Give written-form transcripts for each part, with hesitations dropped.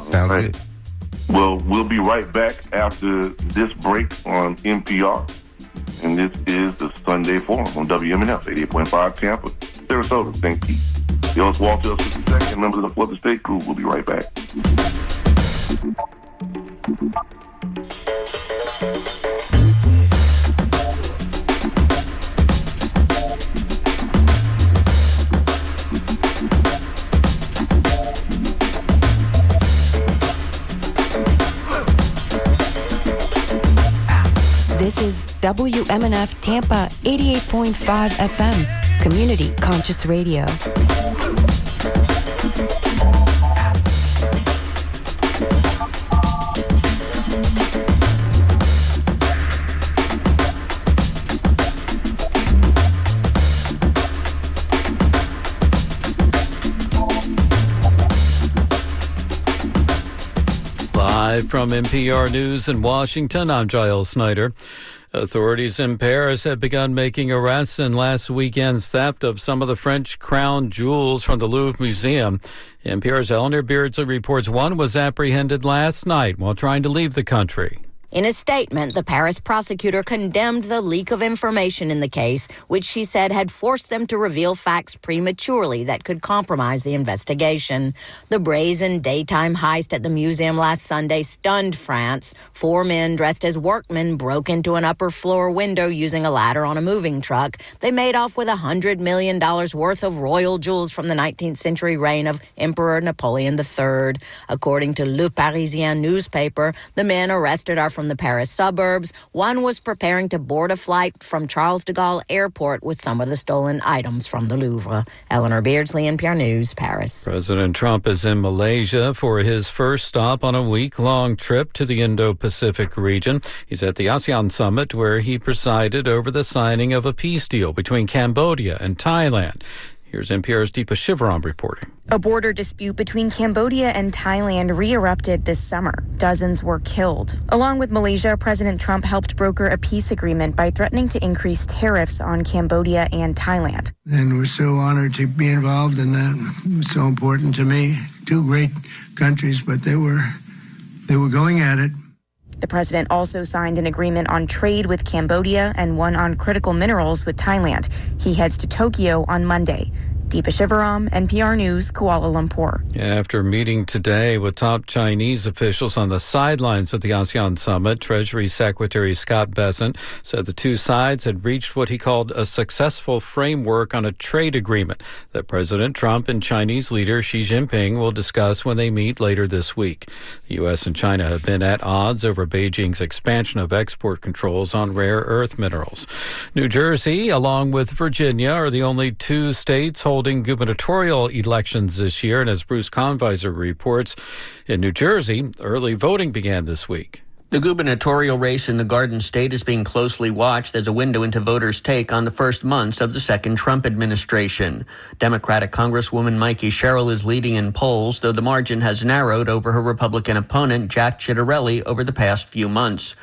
Sounds good. Well, we'll be right back after this break on NPR. And this is the Sunday Forum on WMNF, 88.5 Tampa, Sarasota, St. Pete. Ellis Walter, Ellis 52nd, members of the Florida State Crew. We'll be right back. This is WMNF Tampa 88.5 FM, Community Conscious Radio. Live from NPR News in Washington, I'm Giles Snyder. Authorities in Paris have begun making arrests in last weekend's theft of some of the French crown jewels from the Louvre Museum. NPR's Eleanor Beardsley reports one was apprehended last night while trying to leave the country. In a statement, the Paris prosecutor condemned the leak of information in the case, which she said had forced them to reveal facts prematurely that could compromise the investigation. The brazen daytime heist at the museum last Sunday stunned France. 4 men dressed as workmen broke into an upper floor window using a ladder on a moving truck. They made off with $100 million worth of royal jewels from the 19th century reign of Emperor Napoleon III. According to Le Parisien newspaper, the men arrested are from the Paris suburbs. One was preparing to board a flight from Charles de Gaulle Airport with some of the stolen items from the Louvre. Eleanor Beardsley, NPR News, Paris. President Trump is in Malaysia for his first stop on a week-long trip to the Indo-Pacific region. He's at the ASEAN summit where he presided over the signing of a peace deal between Cambodia and Thailand. Here's NPR's Deepa Shivaram reporting. A border dispute between Cambodia and Thailand re-erupted this summer. Dozens were killed. Along with Malaysia, President Trump helped broker a peace agreement by threatening to increase tariffs on Cambodia and Thailand. And we're so honored to be involved in that. It was so important to me. 2 great countries, but they were going at it. The president also signed an agreement on trade with Cambodia and one on critical minerals with Thailand. He heads to Tokyo on Monday. Deepa Shivaram, NPR News, Kuala Lumpur. After meeting today with top Chinese officials on the sidelines of the ASEAN summit, Treasury Secretary Scott Bessent said the two sides had reached what he called a successful framework on a trade agreement that President Trump and Chinese leader Xi Jinping will discuss when they meet later this week. The U.S. and China have been at odds over Beijing's expansion of export controls on rare earth minerals. New Jersey, along with Virginia, are the only 2 states holding gubernatorial elections this year. And as Bruce Conviser reports, in New Jersey, early voting began this week. The gubernatorial race in the Garden State is being closely watched as a window into voters' take on the first months of the second Trump administration. Democratic Congresswoman Mikey Sherrill is leading in polls, though the margin has narrowed over her Republican opponent, Jack Ciattarelli, over the past few months.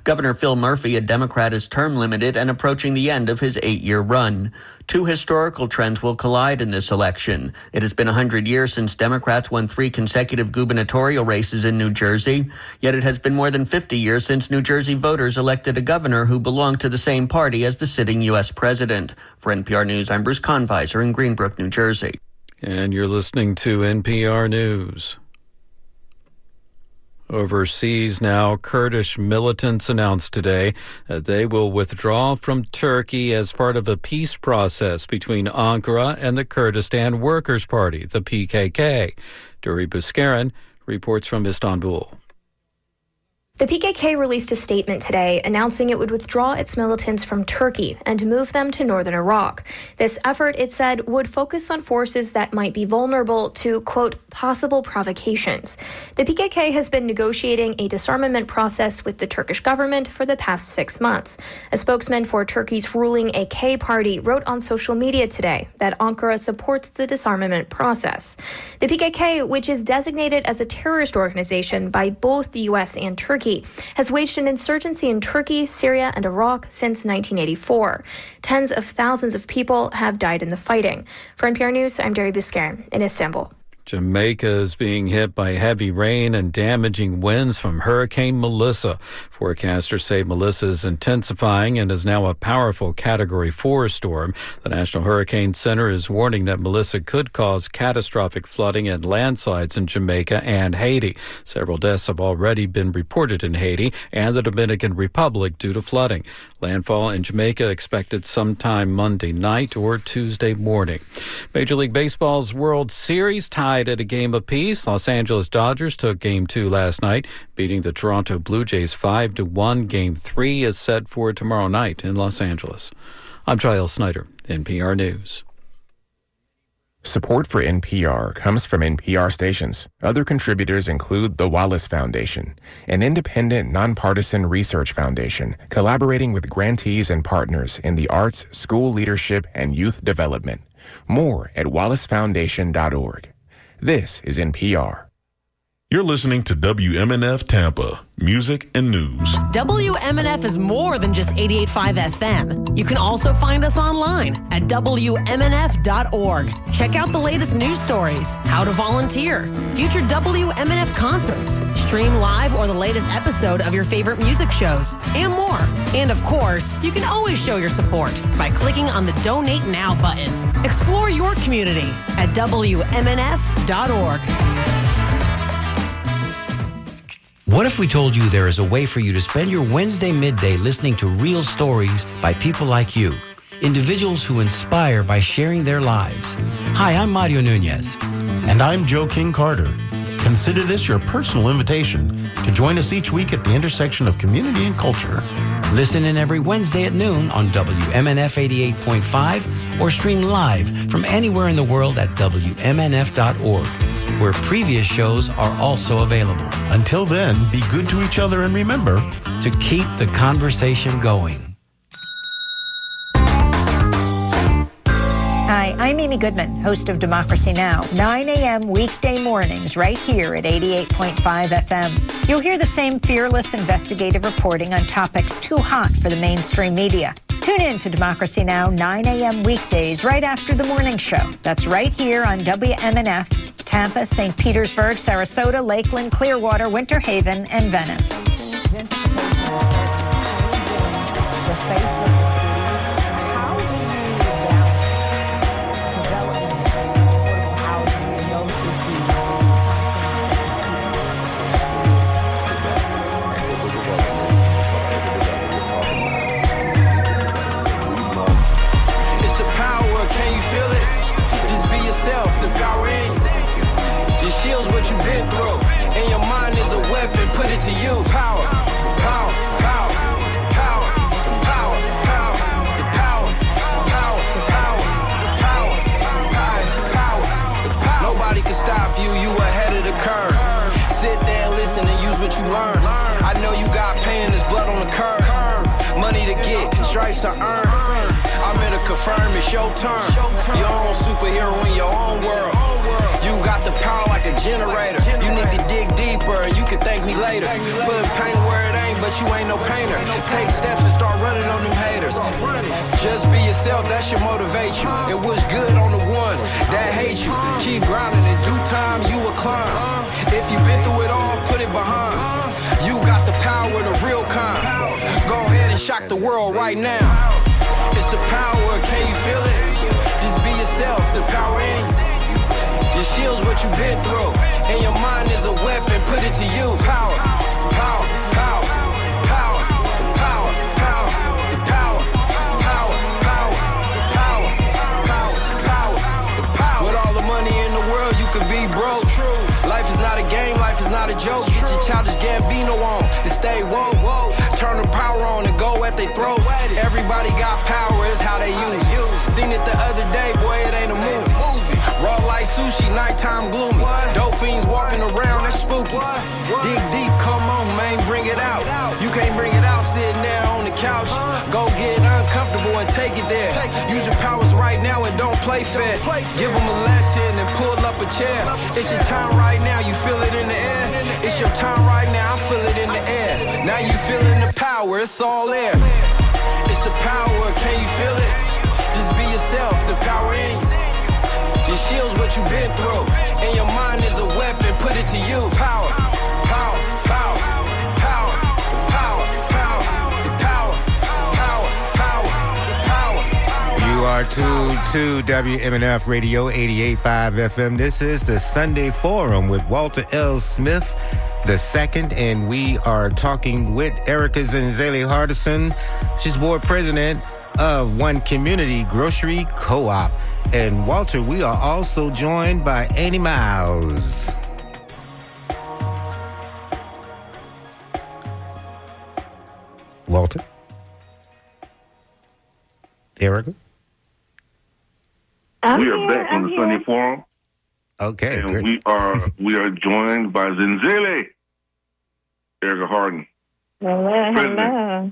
Governor Phil Murphy, a Democrat, is term limited and approaching the end of his 8-year run. 2 historical trends will collide in this election. It has been 100 years since Democrats won 3 consecutive gubernatorial races in New Jersey, yet it has been more than 50 years since New Jersey voters elected a governor who belonged to the same party as the sitting U.S. president. For NPR News, I'm Bruce Conviser in Greenbrook, New Jersey. And you're listening to NPR News. Overseas now, Kurdish militants announced today that they will withdraw from Turkey as part of a peace process between Ankara and the Kurdistan Workers' Party, the PKK. Duri Buskaran reports from Istanbul. The PKK released a statement today announcing it would withdraw its militants from Turkey and move them to northern Iraq. This effort, it said, would focus on forces that might be vulnerable to, quote, possible provocations. The PKK has been negotiating a disarmament process with the Turkish government for the past 6 months. A spokesman for Turkey's ruling AK party wrote on social media today that Ankara supports the disarmament process. The PKK, which is designated as a terrorist organization by both the U.S. and Turkey, has waged an insurgency in Turkey, Syria, and Iraq since 1984. Tens of thousands of people have died in the fighting. For NPR News, I'm Deri Buskaran in Istanbul. Jamaica is being hit by heavy rain and damaging winds from Hurricane Melissa. Forecasters say Melissa is intensifying and is now a powerful Category 4 storm. The National Hurricane Center is warning that Melissa could cause catastrophic flooding and landslides in Jamaica and Haiti. Several deaths have already been reported in Haiti and the Dominican Republic due to flooding. Landfall in Jamaica expected sometime Monday night or Tuesday morning. Major League Baseball's World Series tied at a game apiece. Los Angeles Dodgers took Game 2 last night, beating the Toronto Blue Jays 5-1. Game 3 is set for tomorrow night in Los Angeles. I'm Giles Snyder, NPR News. Support for NPR comes from NPR stations. Other contributors include the Wallace Foundation, an independent, nonpartisan research foundation collaborating with grantees and partners in the arts, school leadership, and youth development. More at wallacefoundation.org. This is NPR. You're listening to WMNF Tampa, music and news. WMNF is more than just 88.5 FM. You can also find us online at WMNF.org. Check out the latest news stories, how to volunteer, future WMNF concerts, stream live or the latest episode of your favorite music shows, and more. And of course, you can always show your support by clicking on the Donate Now button. Explore your community at WMNF.org. What if we told you there is a way for you to spend your Wednesday midday listening to real stories by people like you, individuals who inspire by sharing their lives? Hi, I'm Mario Nunez. And I'm Joe King Carter. Consider this your personal invitation to join us each week at the intersection of community and culture. Listen in every Wednesday at noon on WMNF 88.5 or stream live from anywhere in the world at WMNF.org, where previous shows are also available. Until then, be good to each other and remember to keep the conversation going. Hi, I'm Amy Goodman, host of Democracy Now!, 9 a.m. weekday mornings right here at 88.5 FM. You'll hear the same fearless investigative reporting on topics too hot for the mainstream media. Tune in to Democracy Now! 9 a.m. weekdays right after the morning show. That's right here on WMNF, Tampa, St. Petersburg, Sarasota, Lakeland, Clearwater, Winter Haven, and Venice. The power in you. Your shield's what you've been through, and your mind is a weapon. Put it to use. Power, power, power, power, power, power, power, power, power, power, power. Nobody can stop you. You ahead of the curve. Sit there and listen and use what you learn. I know you got pain and there's blood on the curb. Money to get, stripes to earn. I'm here to confirm it's your turn. Your own superhero in your own world. You got the power like a generator. You need to dig deeper and you can thank me later. Put paint where it ain't, but you ain't no painter. Take steps and start running on them haters. Just be yourself, that should motivate you. And what's good on the ones that hate you. Keep grinding, in due time you will climb. If you've been through it all, put it behind. You got the power, the real kind. Go ahead and shock the world right now. It's the power, can you feel it? Just be yourself, the power in you. Your shield's what you've been through, and your mind is a weapon, put it to use. Power, power, power, power, power, power, power, power, power, power, power, power. With all the money in the world, you could be broke. Life is not a game, life is not a joke. Get your childish Gambino on and stay woke. Turn the power on and go at their throat. Everybody got power, it's how they use it. Seen it the other day, boy, it ain't a movie. Raw like sushi, nighttime gloomy. Dope fiends walking around, that's spooky. Dig deep, come on, man, bring it out. You can't bring it out sitting there on the couch. Go get uncomfortable and take it there. Use your powers right now and don't play fair. Give them a lesson and pull up a chair. It's your time right now, you feel it in the air. It's your time right now, I feel it in the air. Now you feeling the power, it's all there. It's the power, can you feel it? Just be yourself, the power in you. Your shield's what you've been through, and your mind is a weapon, put it to use. Power, power, power, power, power, power, power, power, power. You are tuned to WMNF Radio 88.5 FM. This is the Sunday Forum with Walter L. Smith II, and we are talking with Erica Zenzele Hardison. She's board president of One Community Grocery Co-op. And Walter, we are also joined by Annie Miles. Walter? Erica? We are back on the Sunday Forum. Okay, and great. we are joined by Zenzele, Erica Harden. Hello.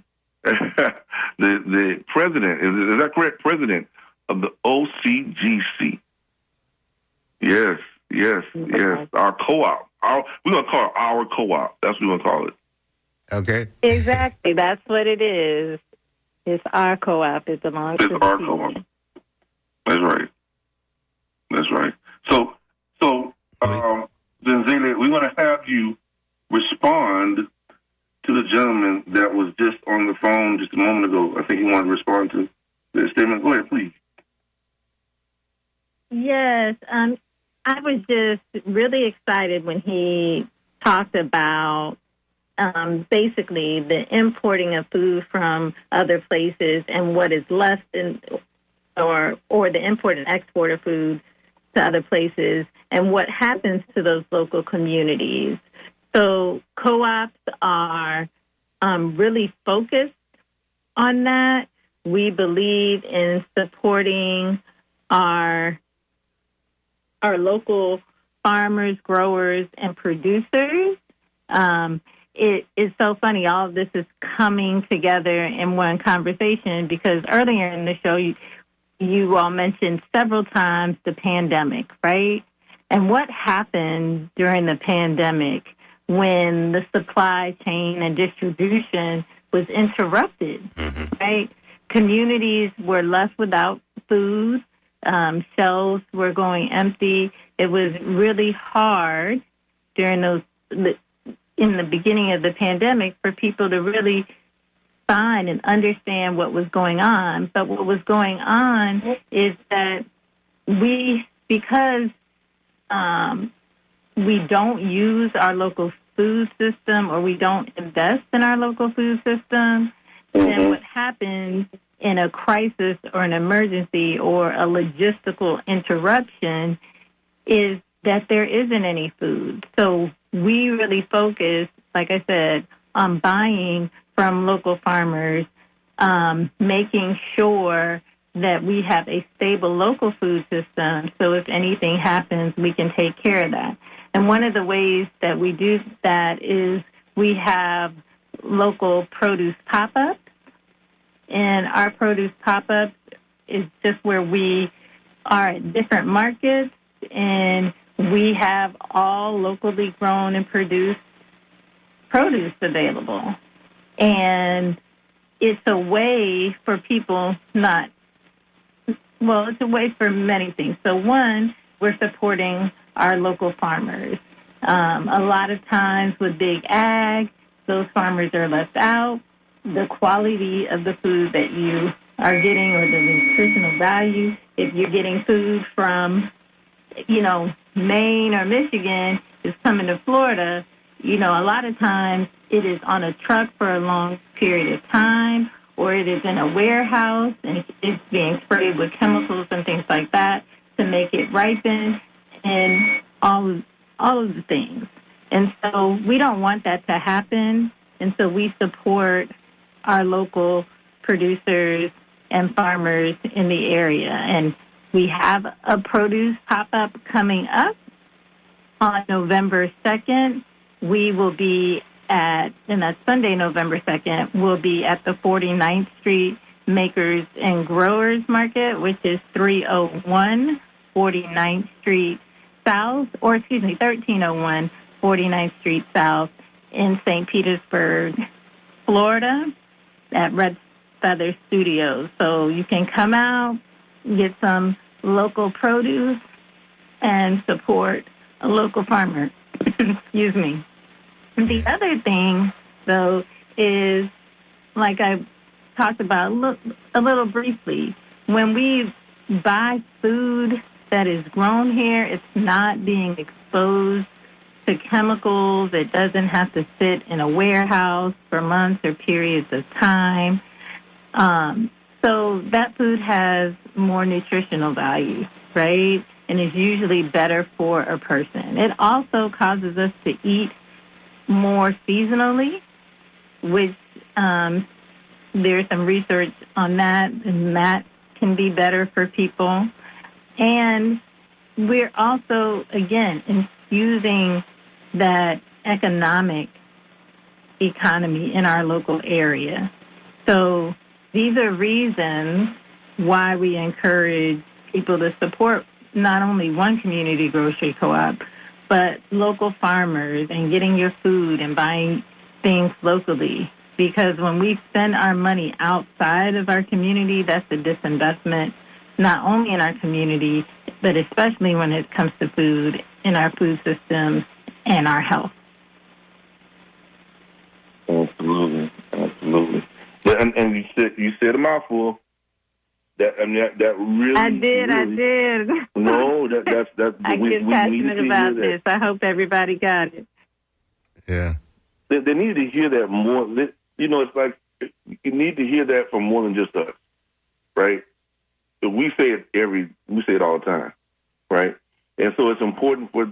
The president, is that correct? President of the OCGC. Yes. Our co-op. We're going to call it our co-op. That's what we're going to call it. Okay. Exactly. That's what it is. It's our co-op. It belongs to our co-op. That's right. So, Zenzele, we want to have you respond to the gentleman that was just on the phone just a moment ago. I think he wanted to respond to the statement. Go ahead, please. Yes. I was just really excited when he talked about basically the importing of food from other places and what is left or the import and export of food to other places and what happens to those local communities. So co-ops are really focused on that. We believe in supporting our local farmers, growers, and producers. It is so funny. All of this is coming together in one conversation because earlier in the show, you all mentioned several times the pandemic, right? And what happened during the pandemic when the supply chain and distribution was interrupted, right? Communities were left without food. Shelves were going empty. It was really hard during in the beginning of the pandemic for people to really find and understand what was going on. But what was going on is that because we don't use our local food system or we don't invest in our local food system, then what happens in a crisis or an emergency or a logistical interruption is that there isn't any food. So we really focus, like I said, on buying from local farmers, making sure that we have a stable local food system so if anything happens, we can take care of that. And one of the ways that we do that is we have local produce pop-ups. And our produce pop-ups is just where we are at different markets, and we have all locally grown and produced produce available. And it's a way for people it's a way for many things. So one, we're supporting our local farmers. A lot of times with big ag, those farmers are left out. The quality of the food that you are getting or the nutritional value, if you're getting food from, Maine or Michigan is coming to Florida, a lot of times it is on a truck for a long period of time or it is in a warehouse and it's being sprayed with chemicals and things like that to make it ripen and all of the things. And so we don't want that to happen, and so we support our local producers and farmers in the area. And we have a produce pop-up coming up on November 2nd. We will be and that's Sunday, November 2nd, we'll be at the 49th Street Makers and Growers Market, which is 301 49th Street South, 1301 49th Street South in St. Petersburg, Florida, at Red Feather Studios. So you can come out, get some local produce, and support a local farmer. Excuse me. The other thing, though, is like I talked about a little briefly, when we buy food that is grown here, it's not being exposed to chemicals. It doesn't have to sit in a warehouse for months or periods of time. So that food has more nutritional value, right? And is usually better for a person. It also causes us to eat more seasonally, which there's some research on that, and that can be better for people. And we're also, again, infusing that economic economy in our local area. So these are reasons why we encourage people to support not only one community grocery co-op, but local farmers and getting your food and buying things locally. Because when we spend our money outside of our community, that's a disinvestment, not only in our community, but especially when it comes to food, in our food systems and our health. Absolutely, absolutely. And you said a mouthful. That really. I did. No, that's. I get passionate about this. I hope everybody got it. Yeah. They need to hear that more. It's like you need to hear that from more than just us, right? We say it all the time, right? And so it's important for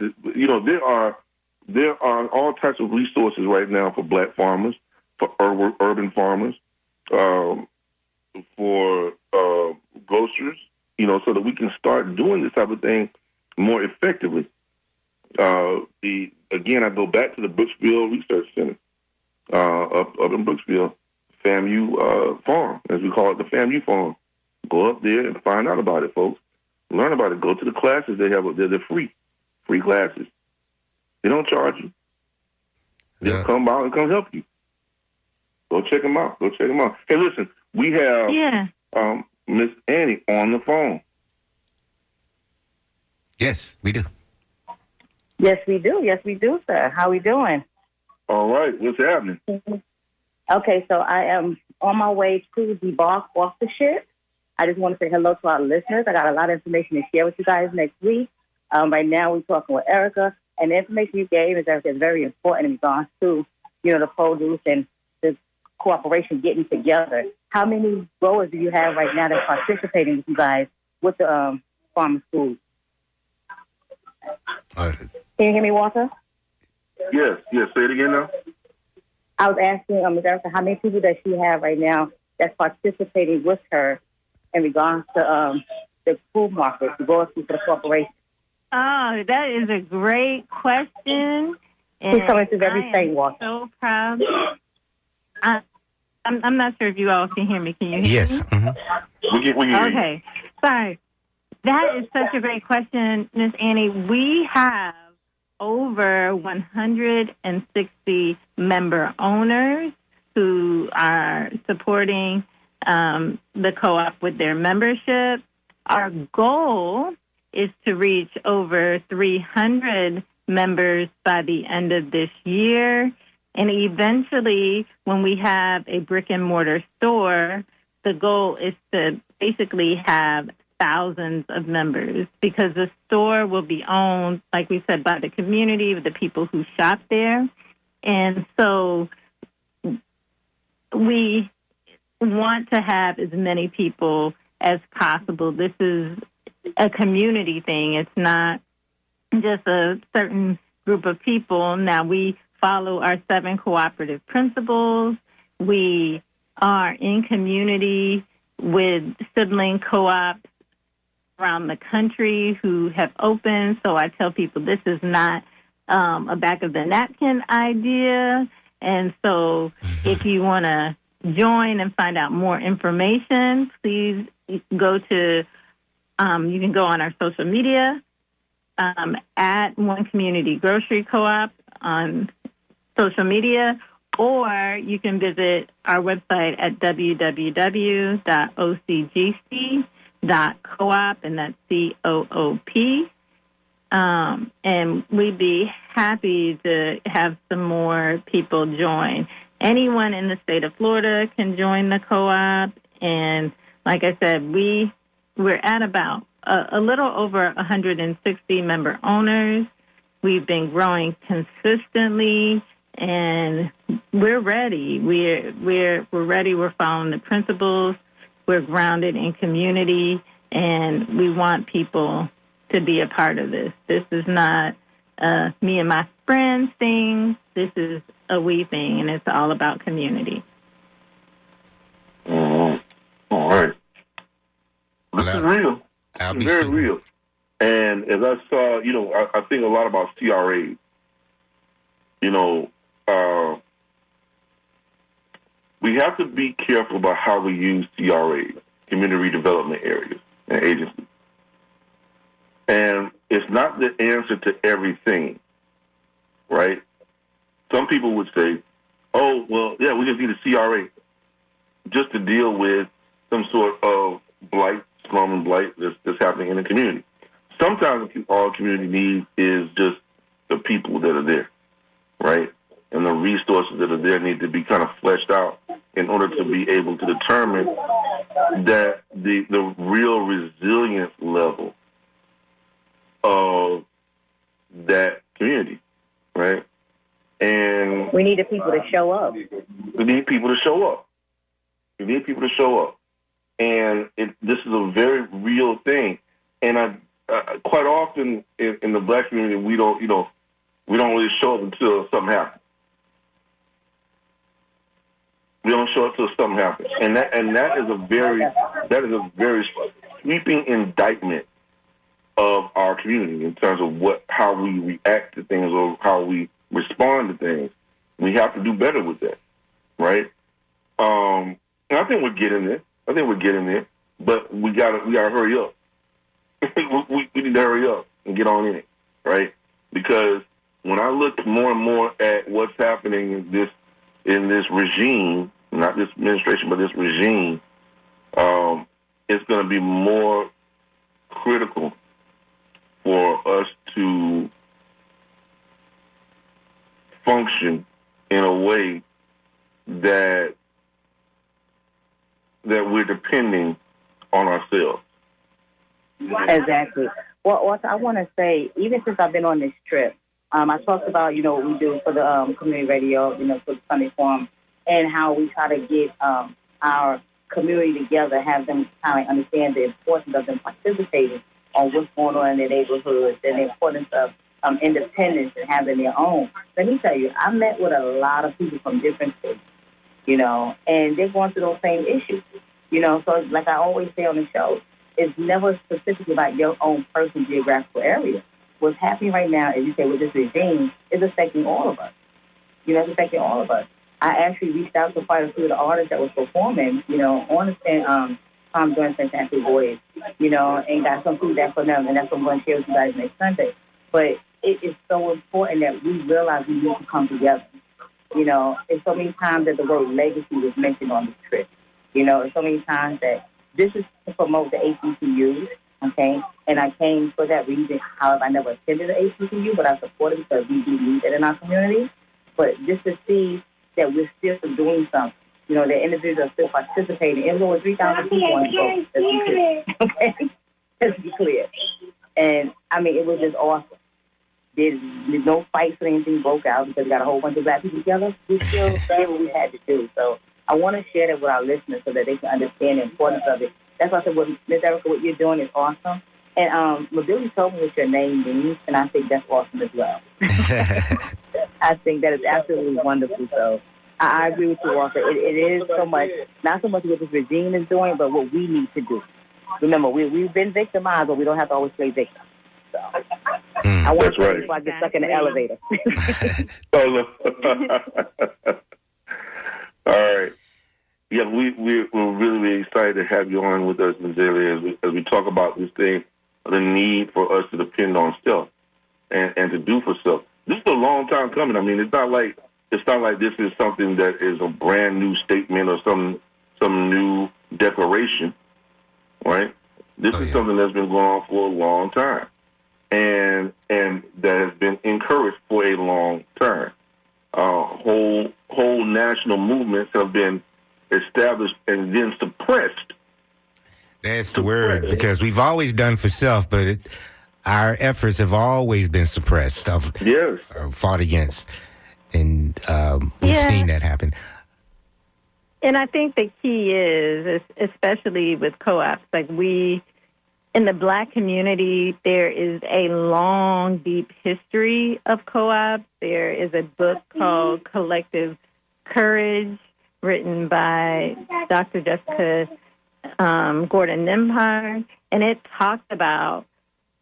there are all types of resources right now for Black farmers, for urban farmers, for grocers, so that we can start doing this type of thing more effectively. Again, I go back to the Brooksville Research Center up in Brooksville, FAMU Farm, as we call it, the FAMU Farm. Go up there and find out about it, folks. Learn about it. Go to the classes they have up there. They're free classes. They don't charge you. They'll come out and come help you. Go check them out. Hey, listen, we have Miss Annie on the phone. Yes, we do. Yes, we do, sir. How we doing? All right. What's happening? Okay, so I am on my way to debark off the ship. I just want to say hello to our listeners. I got a lot of information to share with you guys next week. Right now, we're talking with Erica, and the information you gave is very important in regards to, the produce and the cooperation getting together. How many growers do you have right now that's participating with you guys with the farmers' food? Can you hear me, Walter? Yes. Say it again now. I was asking Ms. Erica how many people does she have right now that's participating with her in regards to the food market, the growers for the corporation. Oh, that is a great question. She's coming through every state, Walter. So proud. I'm not sure if you all can hear me. Can you hear me? Yes. Mm-hmm. We hear you. Okay. Sorry. That is such a great question, Miss Annie. We have over 160 member owners who are supporting the co-op with their membership. Our goal is to reach over 300 members by the end of this year. And eventually, when we have a brick-and-mortar store, the goal is to basically have thousands of members, because the store will be owned, like we said, by the community, with the people who shop there. And so we want to have as many people as possible. This is a community thing. It's not just a certain group of people. Now, we follow our 7 cooperative principles. We are in community with sibling co-ops around the country who have opened. So I tell people this is not a back of the napkin idea. And so if you want to join and find out more information, please go to, you can go on our social media at One Community Grocery Co-op on social media, or you can visit our website at www.ocgc.coop, and that's COOP. And we'd be happy to have some more people join. Anyone in the state of Florida can join the co-op. And like I said, we're at about a little over 160 member owners. We've been growing consistently, and we're ready. We're ready. We're following the principles. We're grounded in community, and we want people to be a part of this. This is not me and my friends thing. This is a we thing, and it's all about community. All right. This is real. It's very real. And as I saw, I think a lot about CRA. We have to be careful about how we use CRA, community redevelopment areas and agencies. And it's not the answer to everything, right? Some people would say, oh, well, yeah, we just need a CRA just to deal with some sort of blight, slum and blight that's happening in the community. Sometimes all community needs is just the people that are there, right? And the resources that are there need to be kind of fleshed out in order to be able to determine that the real resilience level of that community, right? And we need the people to show up. We need people to show up. We need people to show up. And this is a very real thing. And quite often in the black community, we don't really show up until something happens. We don't show up until something happens, and that is a very sweeping indictment of our community in terms of how we react to things or how we respond to things. We have to do better with that, right? And I think we're getting there. But we gotta hurry up. we need to hurry up and get on in it, right? Because when I look more and more at what's happening in this regime, not this administration, but this regime, it's going to be more critical for us to function in a way that we're depending on ourselves. Exactly. Well, also, I want to say, even since I've been on this trip, I talked about, what we do for the community radio, for the Sunday Forum, and how we try to get our community together, have them kind of understand the importance of them participating on what's going on in their neighborhoods and the importance of independence and having their own. Let me tell you, I met with a lot of people from different states, and they're going through those same issues, So like I always say on the show, it's never specifically about your own personal geographical area. What's happening right now, as you say, with this regime, is affecting all of us. It's affecting all of us. I actually reached out to quite a few of the artists that was performing, on the Tom Jones and Sanford Boys, and got some feedback from them, and that's what I'm going to share with you guys next Sunday. But it is so important that we realize we need to come together. It's so many times that the word legacy was mentioned on this trip. It's so many times that this is to promote the HBCUs, okay? And I came for that reason. However, I never attended the HBCU, but I support it because we do need it in our community. But just to see that we're still doing something, that individuals are still participating. Even though 3,000 people on the vote, let's be clear, okay? Let's be clear. And, it was just awesome. There's no fights or anything broke out because we got a whole bunch of black people together. We still did what we had to do. So I want to share that with our listeners so that they can understand the importance of it. That's why I said, Ms. Erica, what you're doing is awesome. And Mabili told me what your name means, and I think that's awesome as well. I think that is absolutely wonderful. So I agree with you, Walter. It is so much, not so much what this regime is doing, but what we need to do. Remember, we've been victimized, but we don't have to always play victim. So I want to say before I get stuck in the elevator. All right. Yeah, we're really, really excited to have you on with us, Ms. Daly, as we talk about this thing, the need for us to depend on self and to do for self. This is a long time coming. It's not like this is something that is a brand new statement or some new declaration, right? This is something that's been going on for a long time. and that has been encouraged for a long term. Whole national movements have been established and then suppressed. That's the word, because we've always done for self, but our efforts have always been suppressed, yes, or fought against, and we've seen that happen. And I think the key is, especially with co-ops, like in the Black community, there is a long, deep history of co-ops. There is a book called Collective Courage, written by Dr. Jessica Gordon Nembhard, and it talks about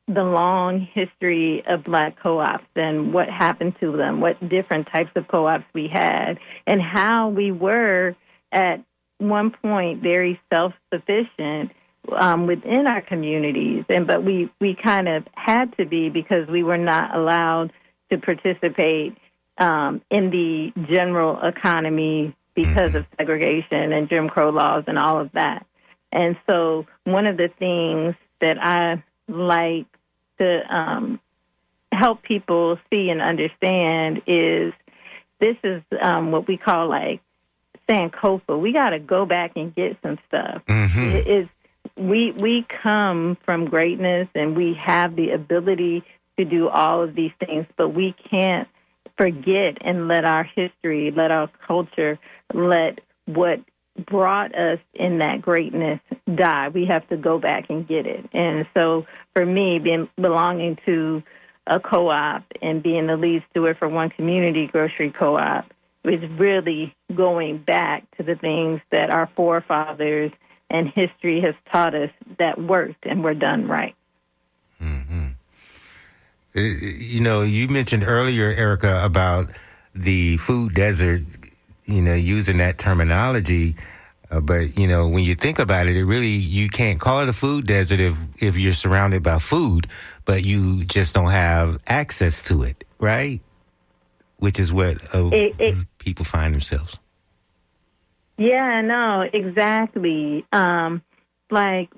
the long history of Black co-ops and what happened to them, what different types of co-ops we had, and how we were at one point very self-sufficient within our communities, but we kind of had to be, because we were not allowed to participate in the general economy because of segregation and Jim Crow laws and all of that. And so one of the things that I like to help people see and understand is this is what we call like Sankofa. We got to go back and get some stuff. We come from greatness, and we have the ability to do all of these things, but we can't forget and let our history, let our culture, let what brought us in that greatness die. We have to go back and get it. And so for me, belonging to a co-op and being the lead steward for one community grocery co-op is really going back to the things that our forefathers and history has taught us that worked and were done right. You know, you mentioned earlier, Erica, about the food desert, you know, using that terminology. But, you know, when you think about it, you can't call it a food desert if you're surrounded by food, but you just don't have access to it, right? Which is what people find themselves. Yeah, no, exactly. Like,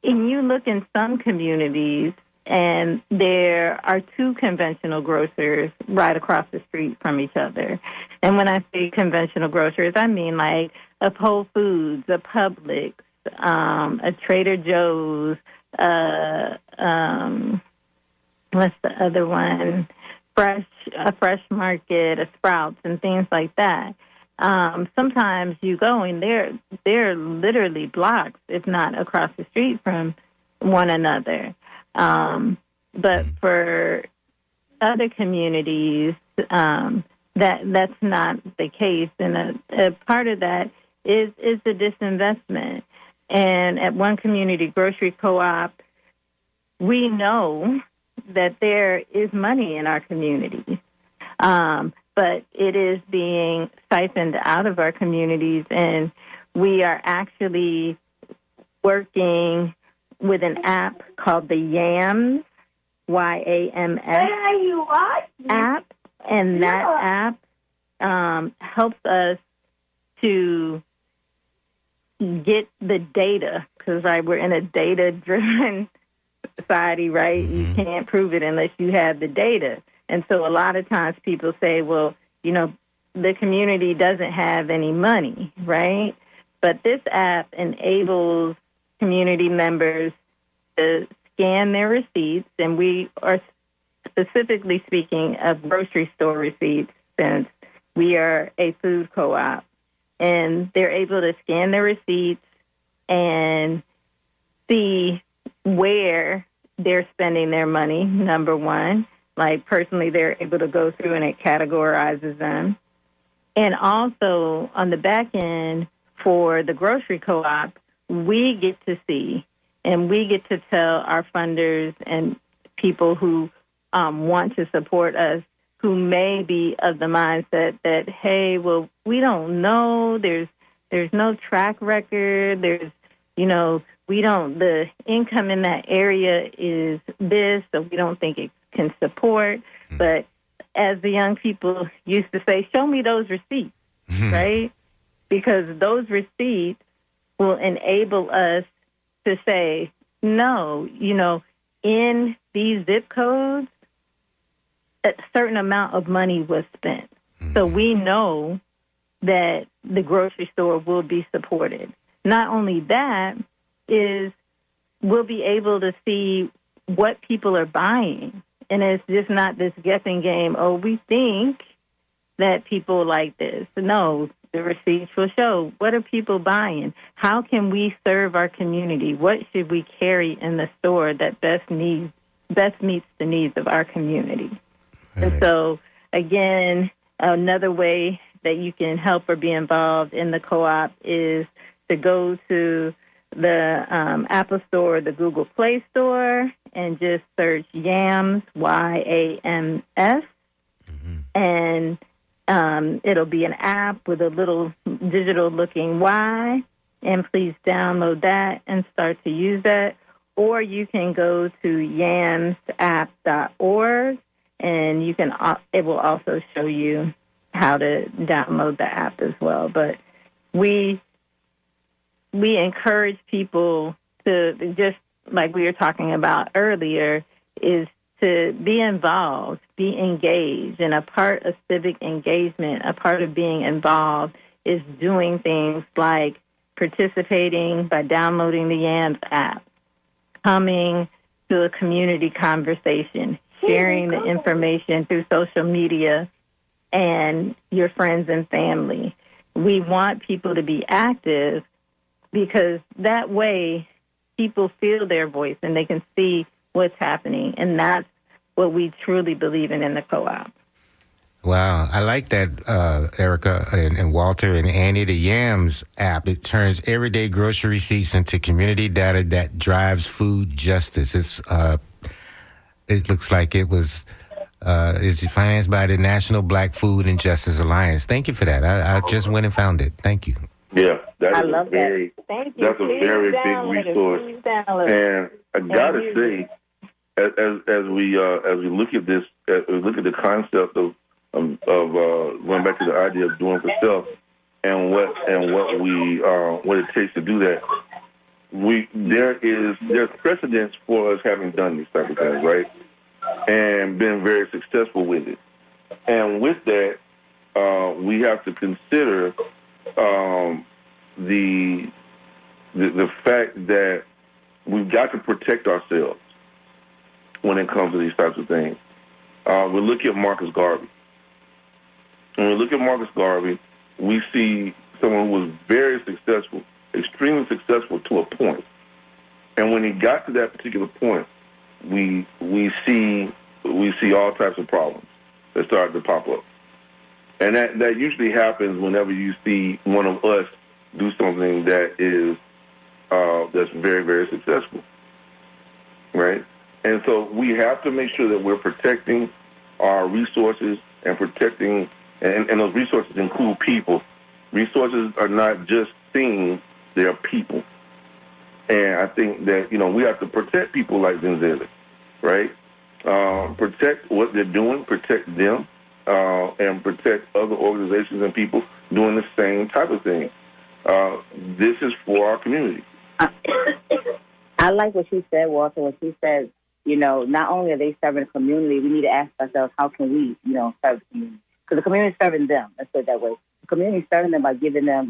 and you look in some communities, and there are two conventional grocers right across the street from each other. And when I say conventional grocers, I mean like a Whole Foods, a Publix, a Trader Joe's, what's the other one? A Fresh Market, a Sprouts, and things like that. Sometimes you go and they're literally blocks, if not across the street from one another. But for other communities, that's not the case. And a part of that is the disinvestment. And at one community grocery co-op, we know that there is money in our community. But it is being siphoned out of our communities, and we are actually working with an app called the YAMS, YAMS app, and that app helps us to get the data, because we're in a data-driven society, right? You can't prove it unless you have the data. And so a lot of times people say, well, you know, the community doesn't have any money, right? But this app enables community members to scan their receipts, and we are specifically speaking of grocery store receipts since we are a food co-op. And they're able to scan their receipts and see where they're spending their money, number one. Like, personally, they're able to go through and it categorizes them. And also, on the back end, for the grocery co-op, we get to see and we get to tell our funders and people who want to support us, who may be of the mindset that, hey, well, we don't know. There's no track record. There's, you know, the income in that area is this, so we don't think it can support. But as the young people used to say, show me those receipts, right? Because those receipts will enable us to say, no, you know, in these zip codes, a certain amount of money was spent. So we know that the grocery store will be supported. Not only that, is we'll be able to see what people are buying. And it's just not this guessing game, oh, we think that people like this. No, the receipts will show. What are people buying? How can we serve our community? What should we carry in the store that best meets the needs of our community? Right. And so, again, another way that you can help or be involved in the co-op is to go to the Apple Store or the Google Play Store and just search YAMS, Y-A-M-S, and it'll be an app with a little digital-looking Y, and please download that and start to use that. Or you can go to yamsapp.org, and it will also show you how to download the app as well. But we encourage people to, just like we were talking about earlier, is to be involved, be engaged. And a part of civic engagement, a part of being involved, is doing things like participating by downloading the YAMS app, coming to a community conversation, sharing the information through social media and your friends and family. We want people to be active because that way people feel their voice and they can see what's happening. And that's what we truly believe in the co-op. Wow. I like that, Erica and Walter and Annie. The YAMS app, it turns everyday grocery receipts into community data that drives food justice. It looks like it's financed by the National Black Food and Justice Alliance. Thank you for that. I just went and found it. Tk you. Yeah, I love that. Thank you. That's a very big resource. And I gotta say, as we look at this, as we look at the concept of going back to the idea of doing for self, and what it takes to do that, there's precedence for us having done these type of things, right, and been very successful with it. And with that, we have to consider the fact that we've got to protect ourselves when it comes to these types of things. We look at Marcus Garvey. When we look at Marcus Garvey, we see someone who was very successful, extremely successful to a point. And when he got to that particular point, we see all types of problems that start to pop up. And that usually happens whenever you see one of us do something that is that's very, very successful, right? And so we have to make sure that we're protecting our resources and protecting, and those resources include people. Resources are not just things, they are people. And I think that, we have to protect people like Zenzele, right? Protect what they're doing, protect them, and protect other organizations and people doing the same type of thing. This is for our community. I like what she said, Walter, when she said, not only are they serving the community, we need to ask ourselves, how can we, serve the community? Because the community is serving them, let's put it that way. The community is serving them by giving them,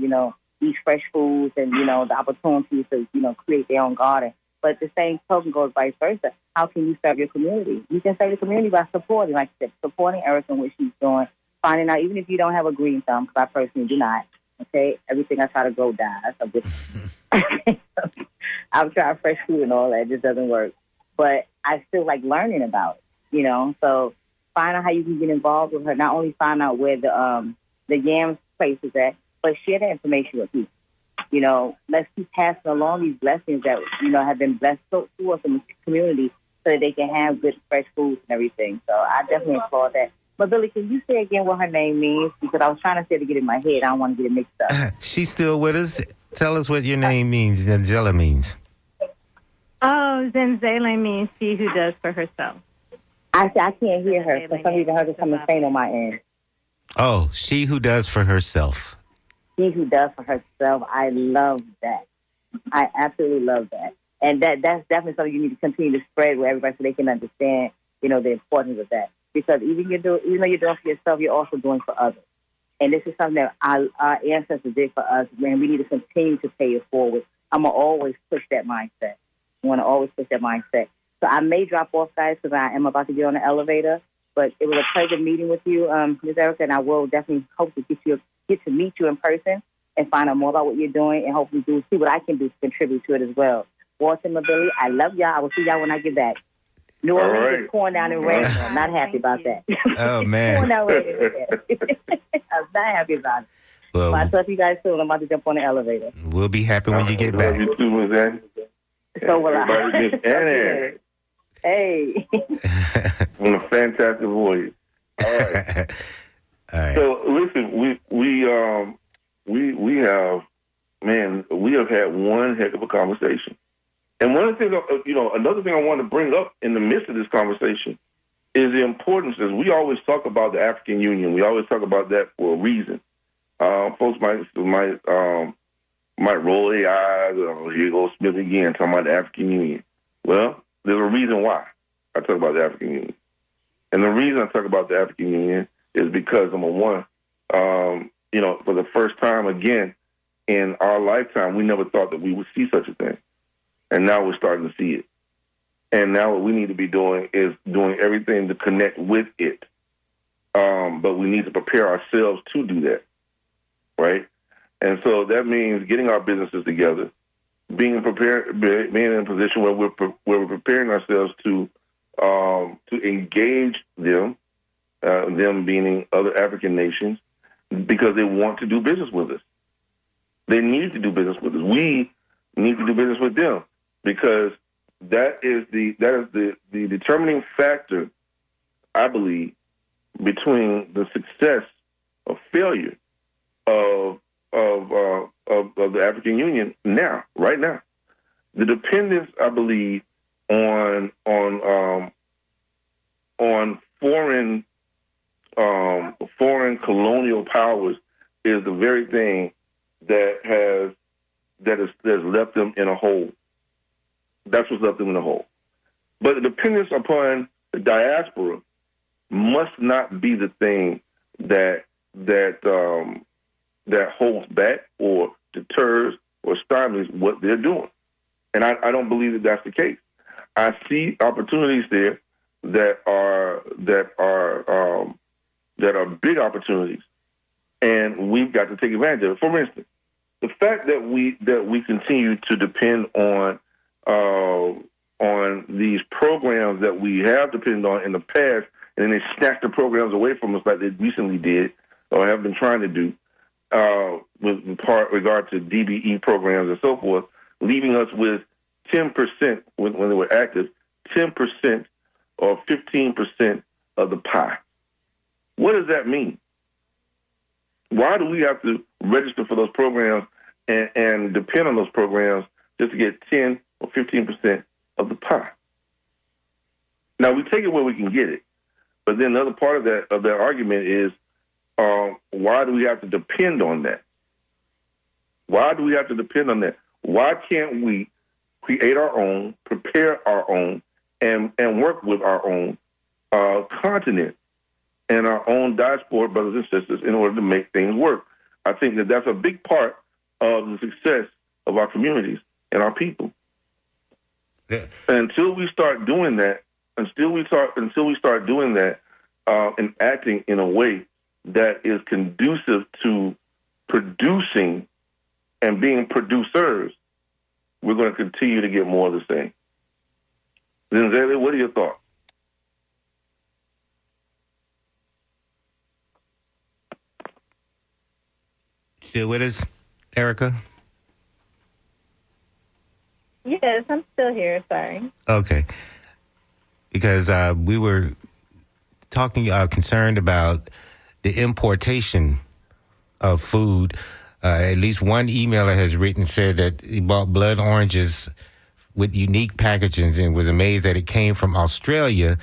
these fresh foods and, the opportunities to, create their own garden. But the same token goes vice versa. How can you serve your community? You can serve your community by supporting, like I said, supporting Erica and what she's doing, finding out, even if you don't have a green thumb, because I personally do not, okay? Everything I try to grow dies. I've tried fresh food and all that. It just doesn't work. But I still like learning about it, So find out how you can get involved with her. Not only find out where the YAMS place is at, but share that information with people. Let's keep passing along these blessings that, have been blessed to us in the community so that they can have good, fresh foods and everything. So I definitely applaud that. But, Billy, can you say again what her name means? Because I was trying to say to get it in my head. I don't want to get it mixed up. She's still with us. Tell us what your name means, Zenzele means. Oh, Zenzele means she who does for herself. I can't hear her. For some reason, her just coming faint on my end. Oh, she who does for herself. She who does for herself. I love that. I absolutely love that. And that's definitely something you need to continue to spread with everybody so they can understand, the importance of that. Because even though you're doing for yourself, you're also doing for others. And this is something that our ancestors did for us, and we need to continue to pay it forward. I'm going to always push that mindset. So I may drop off, guys, because I am about to get on the elevator. But it was a pleasure meeting with you, Ms. Erica, and I will definitely hope to get to meet you in person and find out more about what you're doing and hopefully see what I can do to contribute to it as well. Walter Mobility, I love y'all. I will see y'all when I get back. New Orleans is pouring down in rain. I'm not happy about that. Oh, man. Pouring down rain. I'm not happy about it. Well, I'll talk to you guys soon. I'm about to jump on the elevator. We'll be happy when you get back. You too, Ms. Annie. So will I. Miss Annie. Hey. On a fantastic voice. All right. All right. So listen, we have had one heck of a conversation. And one of the things, another thing I want to bring up in the midst of this conversation is the importance, as we always talk about the African Union. We always talk about that for a reason. Folks might roll their eyes. Here goes Smith again, talking about the African Union. Well, there's a reason why I talk about the African Union. And the reason I talk about the African Union is because, number one, for the first time again in our lifetime, we never thought that we would see such a thing. And now we're starting to see it. And now what we need to be doing is doing everything to connect with it. But we need to prepare ourselves to do that, right? And so that means getting our businesses together, being in a position where we're preparing ourselves to engage them meaning other African nations, because they want to do business with us. They need to do business with us. We need to do business with them, because that is the determining factor, I believe, between the success or failure of the African Union right now. The dependence, I believe, on foreign colonial powers is the very thing that has left them in a hole. That's what's left them in a hole. But the dependence upon the diaspora must not be the thing that holds back or deters or stymies what they're doing. And I don't believe that that's the case. I see opportunities there that are big opportunities, and we've got to take advantage of it. For instance, the fact that we continue to depend on these programs that we have depended on in the past, and then they snatch the programs away from us like they recently did or have been trying to do with regard to DBE programs and so forth, leaving us with 10% when they were active, 10% or 15% of the pie. What does that mean? Why do we have to register for those programs and depend on those programs just to get 10 or 15% of the pie? Now, we take it where we can get it, but then another part of that argument is, why do we have to depend on that? Why do we have to depend on that? Why can't we create our own, prepare our own, and work with our own continent and our own diaspora brothers and sisters in order to make things work? I think that that's a big part of the success of our communities and our people. Yeah. Until we start doing that, and acting in a way that is conducive to producing and being producers, we're going to continue to get more of the same. Zinzele, what are your thoughts? Still with us, Erica? Yes, I'm still here. Sorry. Okay. Because we were talking, concerned about the importation of food. At least one emailer has said that he bought blood oranges with unique packagings and was amazed that it came from Australia.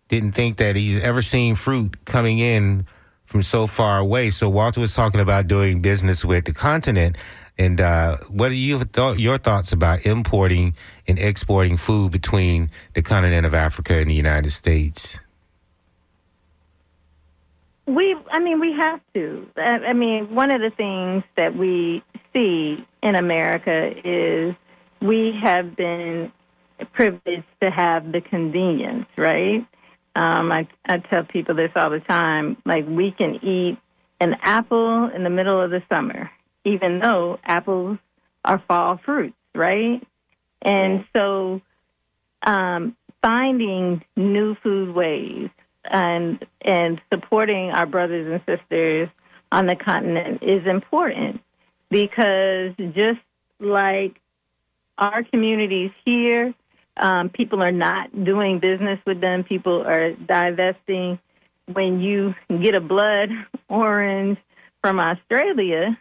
Didn't think that he's ever seen fruit coming in from so far away. So Walter was talking about doing business with the continent. And what are your thoughts about importing and exporting food between the continent of Africa and the United States? We have to. I mean, one of the things that we see in America is we have been privileged to have the convenience, right? I tell people this all the time, like we can eat an apple in the middle of the summer, even though apples are fall fruits, right? And so finding new food ways and supporting our brothers and sisters on the continent is important, because just like our communities here, people are not doing business with them. People are divesting. When you get a blood orange from Australia,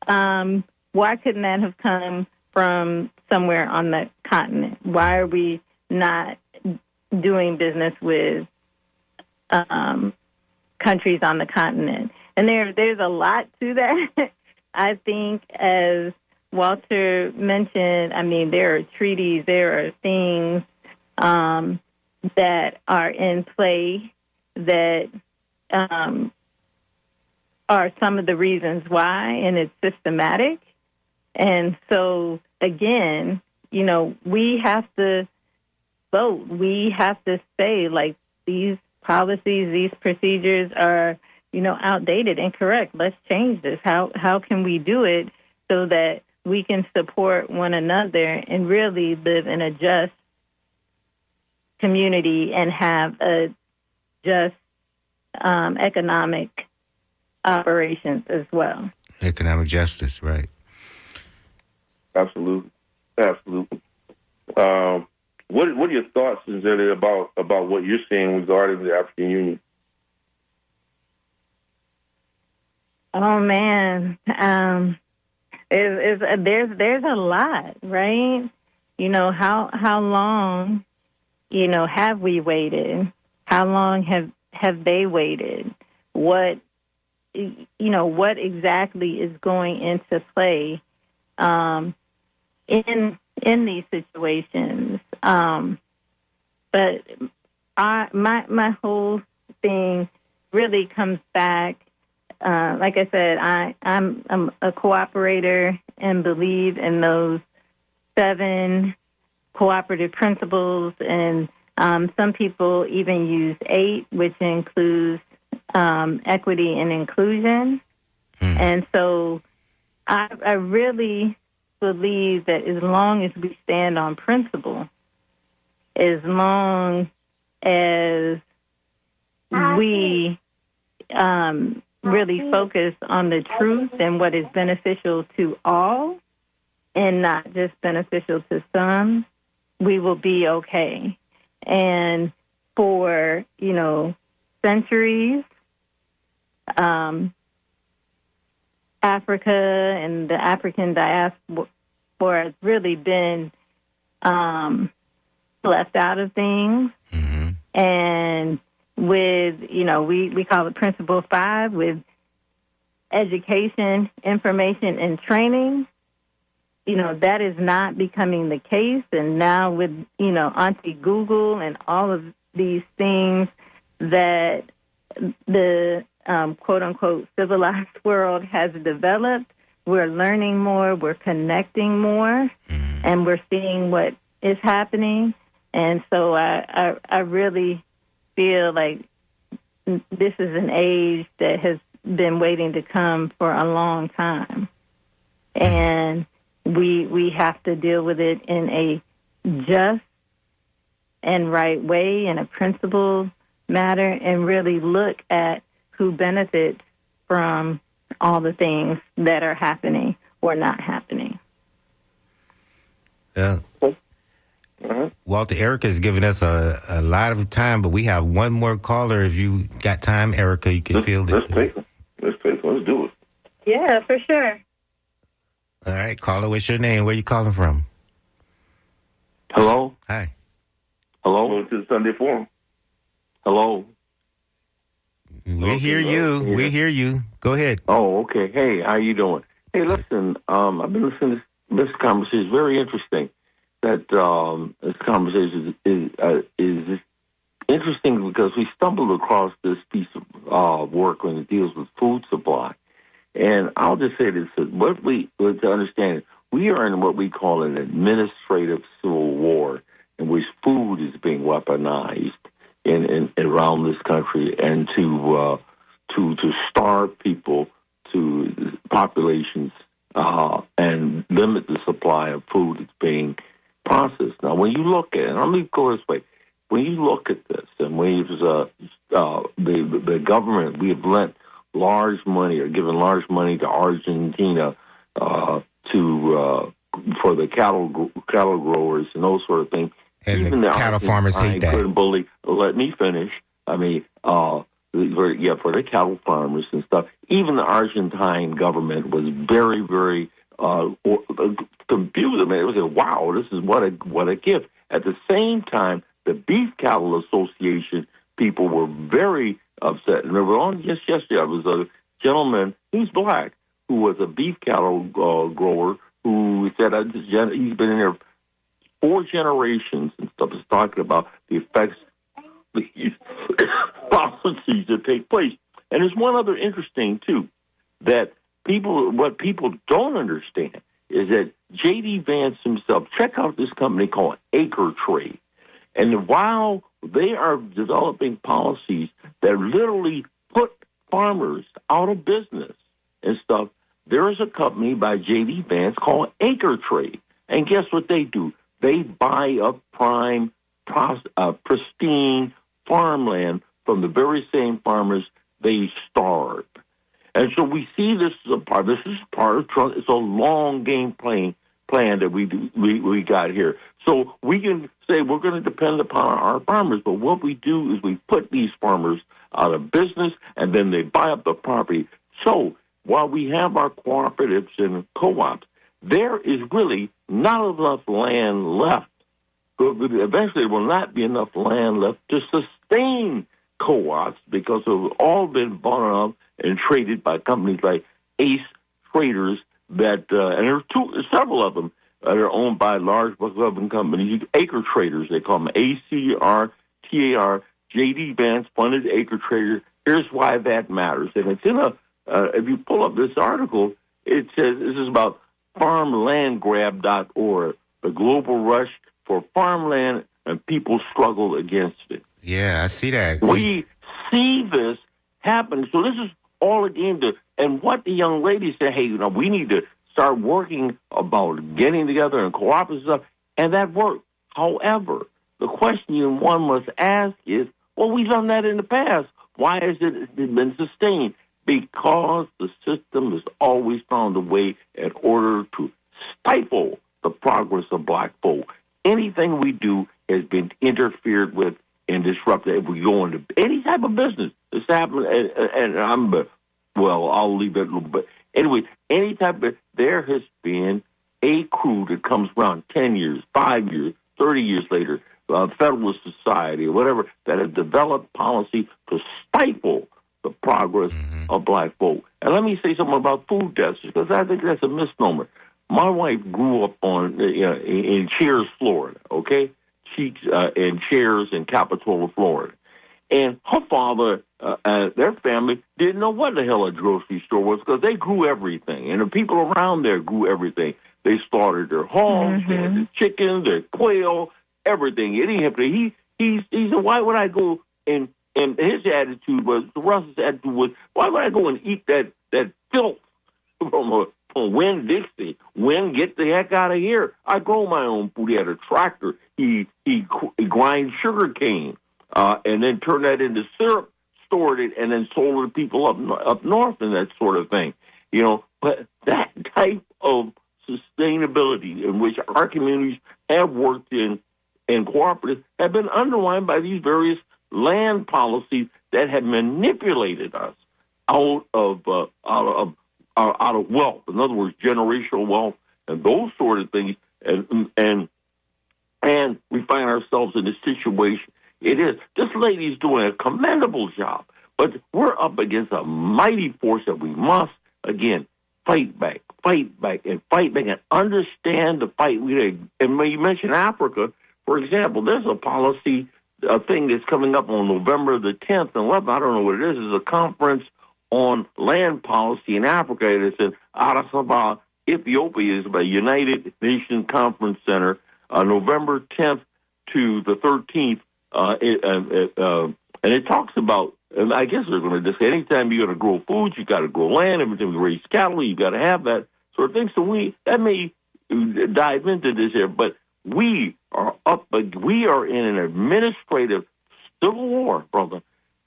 why couldn't that have come from somewhere on the continent? Why are we not doing business with countries on the continent? And there's a lot to that. I think, as Walter mentioned, I mean, there are treaties, there are things that are in play that are some of the reasons why, and it's systematic. And so, again, you know, we have to vote. We have to say, like, these policies, these procedures are, you know, outdated, incorrect. Let's change this. How can we do it so that we can support one another and really live in a just community and have a just economic operations as well. Economic justice, right? Absolutely. What are your thoughts, Zinzelle, about what you're seeing regarding the African Union? Oh man, there's a lot, right? You know, how long, you know, have we waited? How long have they waited? What exactly is going into play in these situations? But my whole thing really comes back. Like I said, I'm a cooperator and believe in those 7 cooperative principles, and some people even use 8, which includes equity and inclusion. And so I really believe that as long as we stand on principle, as long as we really focus on the truth and what is beneficial to all and not just beneficial to some, we will be okay. And for, you know, centuries, Africa and the African diaspora has really been left out of things. And with, you know, we call it Principle 5, with education, information, and training, you know, that is not becoming the case. And now with, you know, Auntie Google and all of these things that the quote-unquote civilized world has developed, we're learning more, we're connecting more, and we're seeing what is happening. And so I really feel like this is an age that has been waiting to come for a long time. And we have to deal with it in a just and right way, in a principled matter, and really look at who benefits from all the things that are happening or not happening. Yeah. Walter, Erica has given us a lot of time, but we have one more caller. If you got time, Erica, you can field it. Let's take it. Let's do it. Yeah, for sure. All right, caller, what's your name? Where you calling from? Hello? Hi. Hello? Welcome to the Sunday Forum. Hello? We hear you. We hear you. Go ahead. Oh, okay. Hey, how you doing? Hey, listen, I've been listening to this conversation. It's very interesting that this conversation is interesting because we stumbled across this piece of work when it deals with food supply. And I'll just say this, to understand it, we are in what we call an administrative civil war in which food is being weaponized in around this country, and to starve people to populations and limit the supply of food that's being processed. Now, when you look at it, let me go this way. When you look at this, and when the government, we have lent large money or given large money to Argentina for the cattle growers and those sort of things. And even the cattle farmers hate that. Couldn't believe. Let me finish. I mean, for the cattle farmers and stuff. Even the Argentine government was very, very confused. I mean, it was like, wow, this is what a gift. At the same time, the Beef Cattle Association people were very upset. And remember, just yesterday, there was a gentleman, he's black, who was a beef cattle grower, who said he's been in there 4 generations and stuff, is talking about the effects of these policies that take place. And there's one other interesting, too, that what people don't understand is that J.D. Vance himself, check out this company called Acre Trade. And while they are developing policies that literally put farmers out of business and stuff, there is a company by J.D. Vance called Acre Trade. And guess what they do? They buy up prime, pristine farmland from the very same farmers they starve. And so we see this as a part. This is part of Trump. It's a long game plan that we got here. So we can say we're going to depend upon our farmers, but what we do is we put these farmers out of business, and then they buy up the property. So while we have our cooperatives and co-ops, there is really not enough land left. Eventually, there will not be enough land left to sustain co-ops because they've all been bought up and traded by companies like Ace Traders that, and there are several of them that are owned by large government companies, Acre Traders, they call them ACRTAR. J.D. Vance funded Acre Trader. Here's why that matters. And it's in if you pull up this article, it says this is about farmlandgrab.org, the global rush for farmland and people's struggle against it. Yeah, I see that. We see this happening. So this is all again and what the young lady said, hey, we need to start working about getting together and cooperative stuff, and that worked. However, the question one must ask is, well, we've done that in the past. Why has it been sustained? Because the system has always found a way in order to stifle the progress of black folk. Anything we do has been interfered with and disrupted. If we go into any type of business, it's happened, and I'll leave it a little bit. Anyway, there has been a crew that comes around 10 years, 5 years, 30 years later, Federalist Society or whatever, that have developed policy to stifle the progress of black folk. And let me say something about food deserts, because I think that's a misnomer. My wife grew up in Cheers, Florida, okay? In Cheers in Capitola, Florida. And her father, their family, didn't know what the hell a grocery store was because they grew everything. And the people around there grew everything. They slaughtered their hogs, they had their chickens, their quail, everything. He said, why would I go and his attitude was, Russ's attitude was, why would I go and eat that filth from Win Dixie? Win, get the heck out of here. I grow my own food. He had a tractor. He grinds sugar cane and then turned that into syrup, stored it, and then sold it to people up north and that sort of thing. But that type of sustainability in which our communities have worked in cooperatives have been undermined by these various land policies that have manipulated us out of wealth. In other words, generational wealth and those sort of things. And we find ourselves in a situation. This lady's doing a commendable job, But we're up against a mighty force that we must, again, fight back, and understand the fight. And when you mention Africa, for example, there's a policy, a thing that's coming up on November the 10th and 11th. I don't know what it is. It's a conference on land policy in Africa. It's in Addis Ababa, Ethiopia. Is by United Nations Conference Center, November 10th to the 13th. And it talks about, and I guess they're going to just say anytime you're going to grow food, you got to grow land. Every time you raise cattle, you got to have that sort of thing. So that may dive into this here, but we are in an administrative civil war, brother,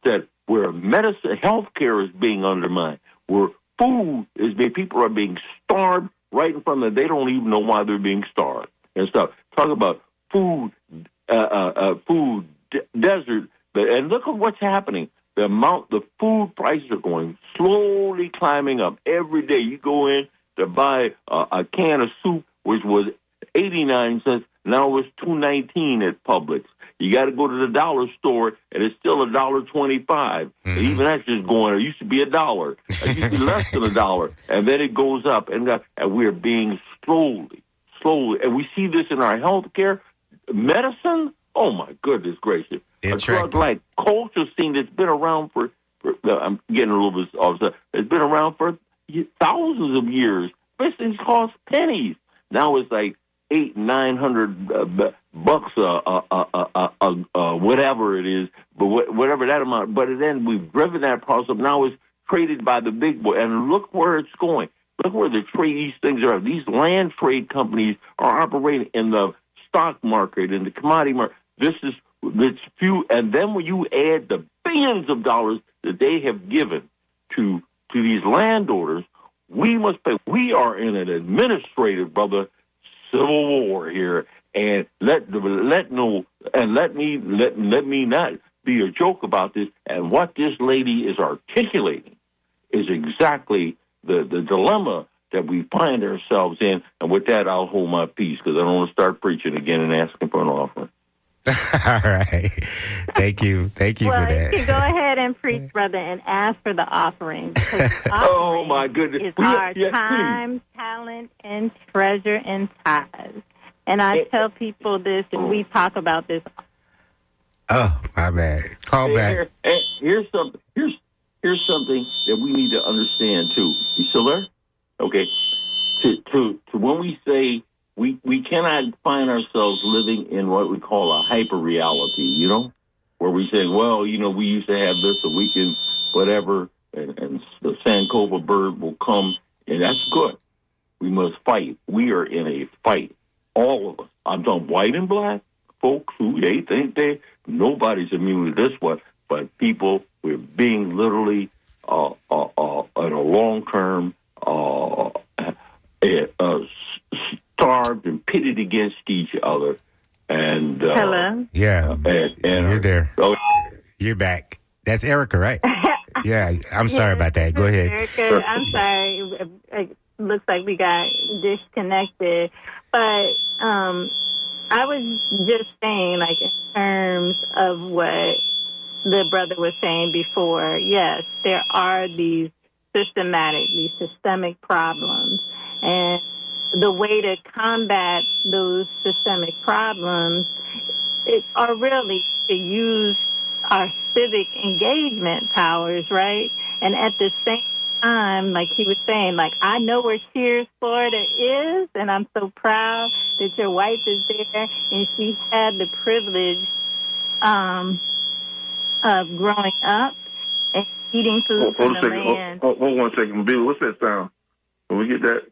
that where medicine, healthcare is being undermined, where food is being, people are being starved right in front of them. They don't even know why they're being starved and stuff. Talk about food desert. And look at what's happening. The food prices are going slowly climbing up every day. You go in to buy a can of soup, which was 89 cents. Now it's $2.19 at Publix. You got to go to the dollar store, and it's still $1.25. Mm-hmm. Even that's just going. It used to be $1. It used to be less than $1, and then it goes up, and we're being slowly, and we see this in our healthcare, medicine. Oh my goodness gracious! A drug like colchicine that's been around for I'm getting a little bit off. It's been around for thousands of years. This things cost pennies. Now it's like $800-900 bucks, whatever it is, but whatever that amount. But then we've driven that price up. Now it's traded by the big boy, and look where it's going. Look where these things are. These land trade companies are operating in the stock market, in the commodity market. It's few, and then when you add the billions of dollars that they have given to these landowners, we must pay. We are in an administrative, brother, civil war here, and let me not be a joke about this. And what this lady is articulating is exactly the dilemma that we find ourselves in. And with that, I'll hold my peace because I don't want to start preaching again and asking for an offering. All right. Thank you for that. You can go ahead and preach, brother, and ask for the offering. Oh, my goodness. It's our time, talent, and treasure and tithes. And I tell people this, and we talk about this. Oh, my bad. Call back. Here's something that we need to understand, too. You still there? Okay. To when we say we cannot find ourselves living in what we call a hyper reality, where we say, well, we used to have this, so we can whatever, and the Sankofa bird will come, and that's good. We must fight. We are in a fight, all of us. I'm talking white and black folks who they think nobody's immune to this one, but people, we're being literally in a long-term starved and pitted against each other. And hello? Yeah. And you're there. You're back. That's Erica, right? Yeah. I'm sorry about that. Go ahead. Erica, I'm sorry. It looks like we got disconnected. But I was just saying, like, in terms of what the brother was saying before, yes, there are these systemic problems. And the way to combat those systemic problems are really to use our civic engagement powers, right? And at the same time, like he was saying, like, I know where Cheers, Florida is, and I'm so proud that your wife is there, and she had the privilege of growing up and eating food from the land. Hold on a second. Bill, what's that sound? Can we get that?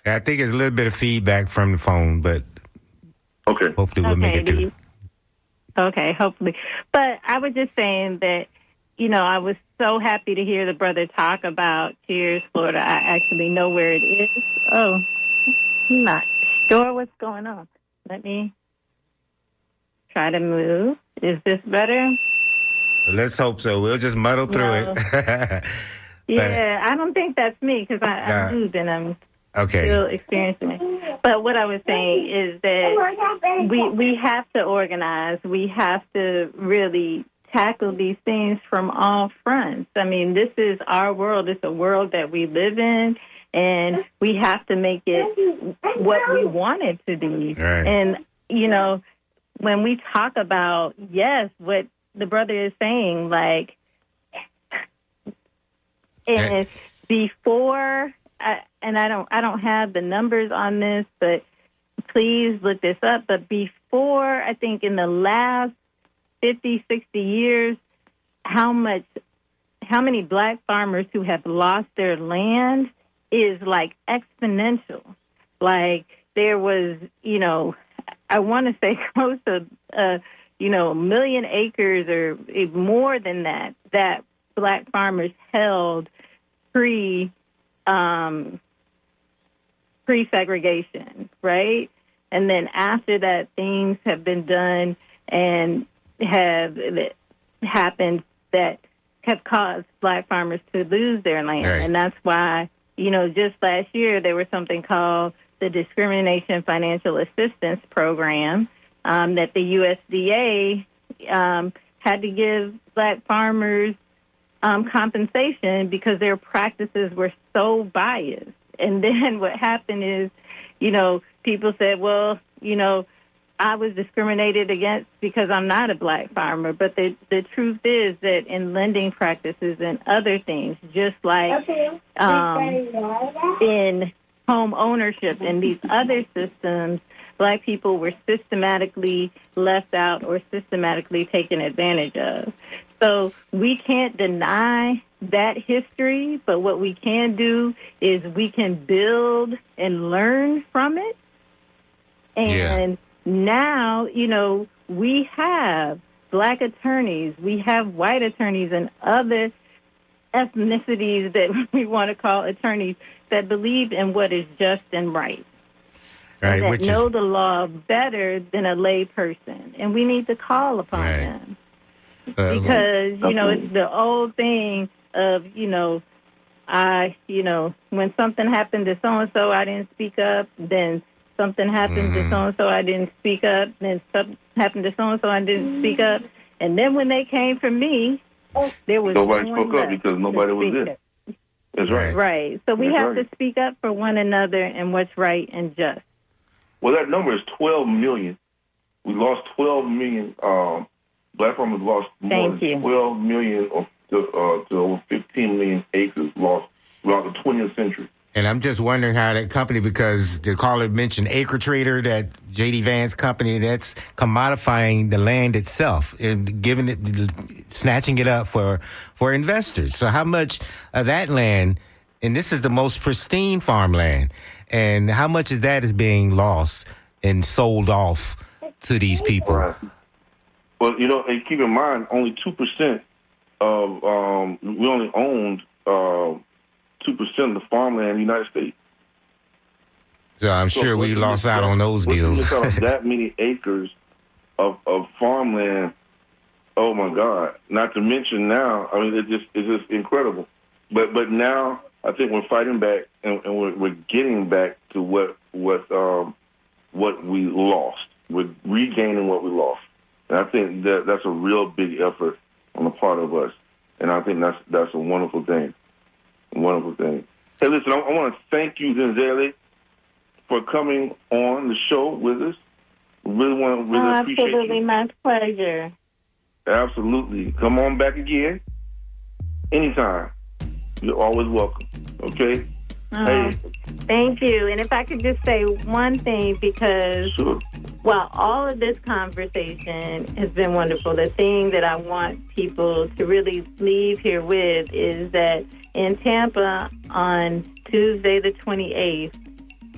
I think it's a little bit of feedback from the phone, but hopefully we'll make it through. Okay, hopefully. But I was just saying that, I was so happy to hear the brother talk about Cheers, Florida. I actually know where it is. Oh, I'm not sure what's going on. Let me try to move. Is this better? Let's hope so. We'll just muddle through it. Yeah, I don't think that's me because I moved and I'm still experiencing it. But what I was saying is that we have to organize. We have to really tackle these things from all fronts. I mean, this is our world. It's a world that we live in, and we have to make it what we want it to be. Right. And, you know, when we talk about, yes, what the brother is saying, like, and before, and I don't have the numbers on this, but please look this up. But before, I think in the last 50, 60 years, how many black farmers who have lost their land is like exponential. Like there was, you know, I want to say close to, you know, 1 million acres or more than that black farmers held pre-segregation, right? And then after that, things have been done and have happened that have caused black farmers to lose their land. Right. And that's why, you know, just last year there was something called the Discrimination Financial Assistance Program that the USDA had to give black farmers compensation because their practices were so biased. And then what happened is, you know, people said, well, you know, I was discriminated against because I'm not a black farmer. But the truth is that in lending practices and other things, just like in home ownership and these other systems, black people were systematically left out or systematically taken advantage of. So we can't deny that history, but what we can do is we can build and learn from it. And now, you know, we have black attorneys, we have white attorneys and other ethnicities that we want to call attorneys that believe in what is just and right. Right, and that know the law better than a lay person. And we need to call upon them. Because, you know, it's the old thing of, you know, when something happened to so-and-so, I didn't speak up. Then something happened to so-and-so, I didn't speak up. Then something happened to so-and-so, I didn't speak up. And then when they came for me, there was nobody no one spoke up left because nobody to was speak there. up. That's right. Right. So we have to speak up for one another and what's right and just. Well, that number is 12 million. We lost 12 million. Black farmers lost more than 12 million to over 15 million acres lost throughout the 20th century. And I'm just wondering how that company, because the caller mentioned Acre Trader, that J.D. Vance company, that's commodifying the land itself and giving it, snatching it up for investors. So how much of that land, and this is the most pristine farmland, and how much of that is being lost and sold off to these people? Right. Well, you know, and keep in mind, only 2% of, we only owned 2% of the farmland in the United States. So I'm sure we lost out on those deals. That many acres of farmland, oh my God! Not to mention now, I mean, it's just incredible. But now I think we're fighting back, and we're getting back to what we lost. We're regaining what we lost, and I think that's a real big effort on the part of us, and I think that's a wonderful thing. Wonderful thing. Hey, listen, I want to thank you, Zenzele, for coming on the show with us. Really appreciate you. Absolutely, my pleasure. Absolutely. Come on back again. Anytime. You're always welcome. Okay? Hey. Thank you. And if I could just say one thing, because while all of this conversation has been wonderful, the thing that I want people to really leave here with is that in Tampa on Tuesday the 28th,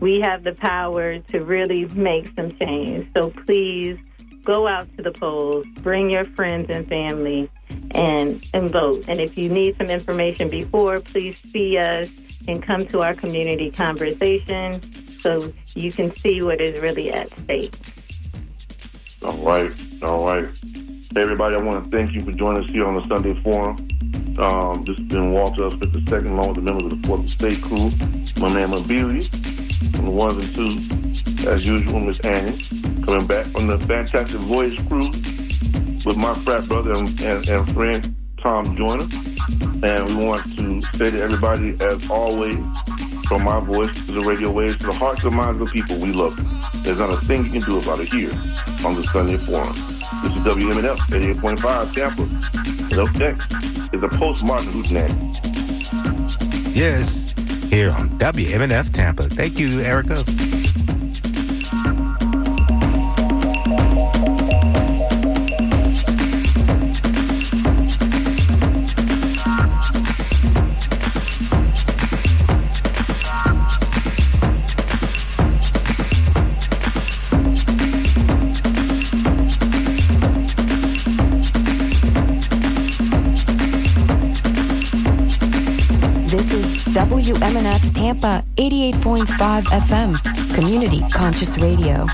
we have the power to really make some change. So please go out to the polls, bring your friends and family, and vote. And if you need some information before, please see us and come to our community conversation so you can see what is really at stake. All right. Hey, everybody, I want to thank you for joining us here on the Sunday Forum. This has been Walter L. Smith II, along with the members of the Fourth Estate crew, my man Mabili, and the ones and twos, as usual, Miss Annie, coming back from the Fantastic Voyage crew. with my frat brother and friend, Tom Joyner. And we want to say to everybody, as always, from my voice to the radio waves, to the hearts and minds of the people, we love you. There's not a thing you can do about it here on the Sunday Forum. This is WMNF 88.5 Tampa. And up next is the post-Martin Hootenanny. Yes, here on WMNF Tampa. Thank you, Erica. WMNF Tampa 88.5 FM, Community Conscious Radio.